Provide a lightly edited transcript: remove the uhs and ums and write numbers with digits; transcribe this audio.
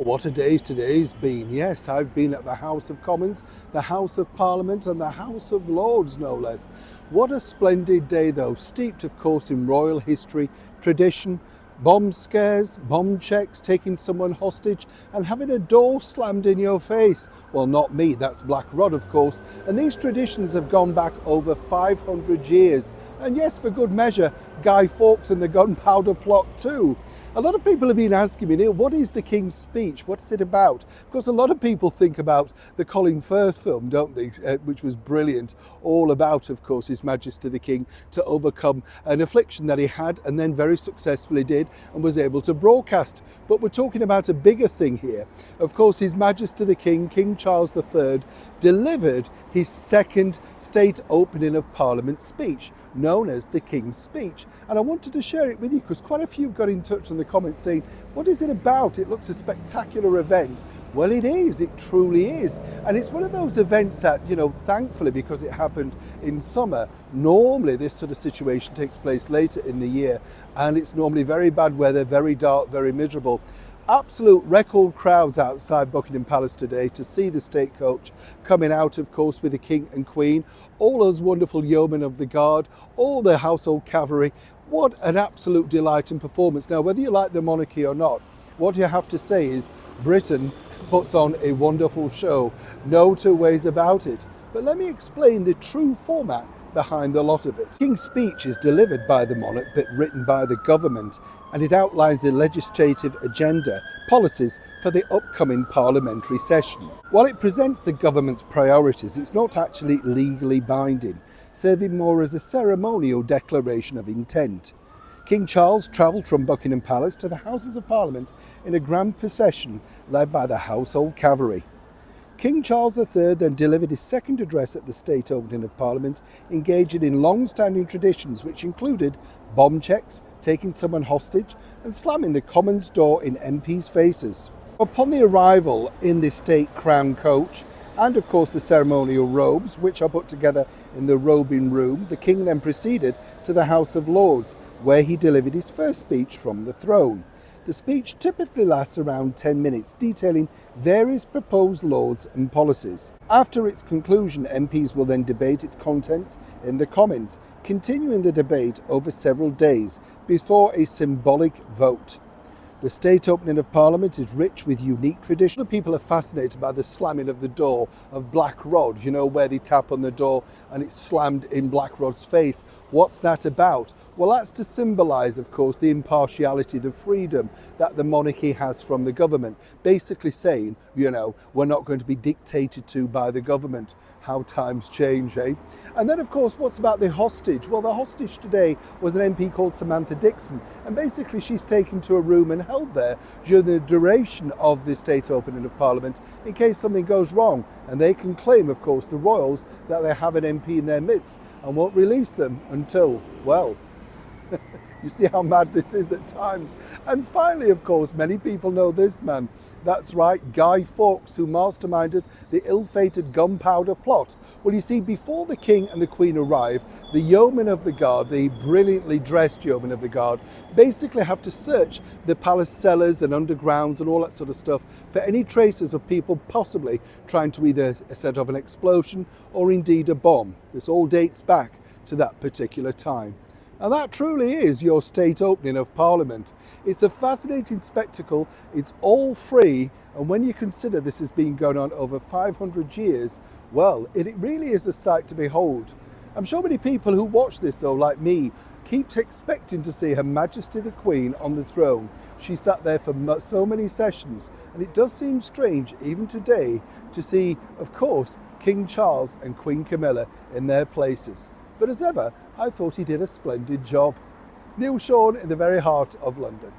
What a day today's been. Yes, I've been at the House of Commons, the House of Parliament and the House of Lords, no less. What a splendid day though, steeped of course in royal history, tradition, bomb scares, bomb checks, taking someone hostage and having a door slammed in your face. Well, not me, that's Black Rod of course. And these traditions have gone back over 500 years. And yes, for good measure, Guy Fawkes and the Gunpowder Plot too. A lot of people have been asking me, Neil, what is the King's Speech? What's it about? Of course, a lot of people think about the Colin Firth film, don't they, which was brilliant, all about, of course, His Majesty the King to overcome an affliction that he had and then very successfully did and was able to broadcast. But we're talking about a bigger thing here. Of course, His Majesty the King, King Charles III, delivered his second state opening of Parliament speech, known as the King's Speech. And I wanted to share it with you because quite a few got in touch in the comments saying, what is it about? It looks a spectacular event. Well, it is, it truly is. And it's one of those events that, thankfully, because it happened in summer, normally this sort of situation takes place later in the year, and it's normally very bad weather, very dark, very miserable. Absolute record crowds outside Buckingham Palace today to see the state coach coming out, of course, with the King and Queen, all those wonderful yeomen of the guard, all the household cavalry. What an absolute delight and performance. Now, whether you like the monarchy or not, what you have to say is Britain puts on a wonderful show. No two ways about it. But let me explain the true format behind a lot of it. King's Speech is delivered by the monarch but written by the government, and it outlines the legislative agenda, policies for the upcoming parliamentary session. While it presents the government's priorities, it's not actually legally binding, serving more as a ceremonial declaration of intent. King Charles travelled from Buckingham Palace to the Houses of Parliament in a grand procession led by the household cavalry. King Charles III then delivered his second address at the state opening of Parliament, engaging in long-standing traditions which included bomb checks, taking someone hostage and slamming the Commons door in MPs' faces. Upon the arrival in the state crown coach and of course the ceremonial robes, which are put together in the robing room, the King then proceeded to the House of Lords, where he delivered his first speech from the throne. The speech typically lasts around 10 minutes, detailing various proposed laws and policies. After its conclusion, MPs will then debate its contents in the Commons, continuing the debate over several days before a symbolic vote. The state opening of Parliament is rich with unique tradition. People are fascinated by the slamming of the door of Black Rod, where they tap on the door and it's slammed in Black Rod's face. What's that about? Well, that's to symbolise, of course, the impartiality, the freedom that the monarchy has from the government. Basically saying, we're not going to be dictated to by the government. How times change, eh? And then, of course, what's about the hostage? Well, the hostage today was an MP called Samantha Dixon. And basically, she's taken to a room and held there during the duration of the state opening of Parliament in case something goes wrong. And they can claim, of course, the royals, that they have an MP in their midst and won't release them until, well, you see how mad this is at times. And finally, of course, many people know this man. That's right, Guy Fawkes, who masterminded the ill-fated Gunpowder Plot. Well, you see, before the King and the Queen arrive, the yeomen of the guard, the brilliantly dressed yeomen of the guard, basically have to search the palace cellars and undergrounds and all that sort of stuff for any traces of people possibly trying to either set off an explosion or indeed a bomb. This all dates back to that particular time. And that truly is your state opening of Parliament. It's a fascinating spectacle, it's all free, and when you consider this has been going on over 500 years, well, it really is a sight to behold. I'm sure many people who watch this, though, like me, keep expecting to see Her Majesty the Queen on the throne. She sat there for so many sessions, and it does seem strange, even today, to see, of course, King Charles and Queen Camilla in their places. But as ever, I thought he did a splendid job. Neil Sean in the very heart of London.